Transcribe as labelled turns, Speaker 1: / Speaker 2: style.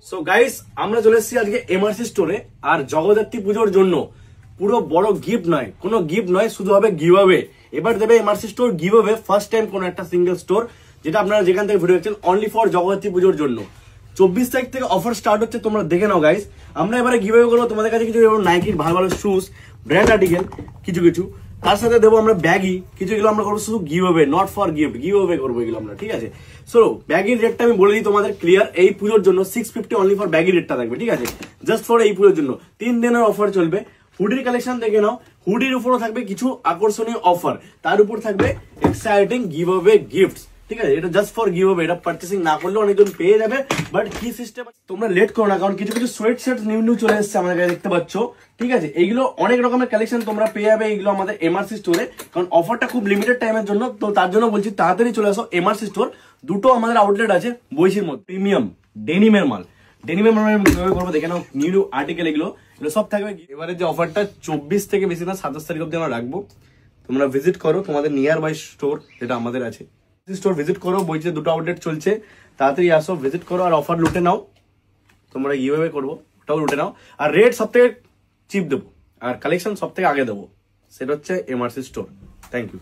Speaker 1: So guys আমরা চলে এসেছি আজকে এমআরসি স্টোরে। আর জগদ্ধাত্রী পুজোর জন্য পুরো বড় গিফট নয়, কোনো গিফট নয়, শুধু হবে গিভ অ্যাওয়ে। এবার দেবে MRC store give away, first time কোন একটা সিঙ্গেল স্টোর, যেটা আপনারা যেখান থেকে ভিডিও দেখছেন অনলি ফর জগদ্ধাত্রী পুজোর জন্য। 24 তারিখ থেকে অফার স্টার্ট হচ্ছে, তোমরা দেখে নাও গাইস। আমরা এবারে গিভ অ্যাওয়ে করবো তোমাদের কাছে কিছু নাইকির ভালো ভালো শুজ, ব্র্যান্ড আর্টিকেল কিছু কিছু, তার সাথে দেবো আমরা ব্যাগি কিছু, এগুলো আমরা করবো শুধু give away, not for gift, give away করবো এগুলো আমরা, ঠিক আছে। সো ব্যাগির রেটটা আমি বলে দিই তোমাদের ক্লিয়ার, এই পুজোর জন্য 650 অনলি ফর ব্যাগি রেটটা থাকবে, ঠিক আছে, জাস্ট ফর এই পুজোর জন্য 3 দিনের অফার চলবে। হুডির কালেকশন দেখে নাও, হুডির উপরও থাকবে কিছু আকর্ষণীয় অফার, তার উপর থাকবে এক্সাইটিং গিভ অ্যাওয়ে গিফটস, ঠিক আছে। এটা জাস্ট ফর গিভ অ্যাওয়ে, এটা পারচেসিং না করলে অনেকজন পেয়ে যাবে, বাট কি সিস্টেম তোমরা লেট করো না, কারণ কিছু কিছু সোয়েট শার্ট নিউ চলে এসেছে আমাদের কাছে, দেখতে পাচ্ছ, ঠিক আছে। এইগুলো অনেক রকমের কালেকশন তোমরা পেয়ে যাবে এইগুলো আমাদের এমআরসি স্টোরে, কারণ অফারটা খুব লিমিটেড টাইমের জন্য, তো তার জন্য বলছি তাড়াতাড়ি চলে আসো এমআরসি স্টোর। দুটো আমাদের আউটলেট আছে বইছির মধ্যে, প্রিমিয়াম ডেনিমের মাল, ডেনিমের মাল কিভাবে করবো দেখে নাও, নিউ আর্টিকেল এগুলো সব থাকবে। এবারে যে অফারটা 24 থেকে বেশি না 27 তারিখ অব্দি আমরা রাখবো, তোমরা ভিজিট করো তোমাদের নিয়ার বাই স্টোর যেটা আমাদের আছে, স্টোর ভিজিট করো। বইতে দুটো আউটলেট চলছে, তাড়াতাড়ি আসো, ভিজিট করো আর অফার লুটে নাও। তোমরা গিভঅ্যাওয়ে করবো, ওটাও লুটে নাও, আর রেট সব থেকে চিপ দেবো, আর কালেকশন সব থেকে আগে দেবো, সেটা হচ্ছে এমআরসি স্টোর। Thank you.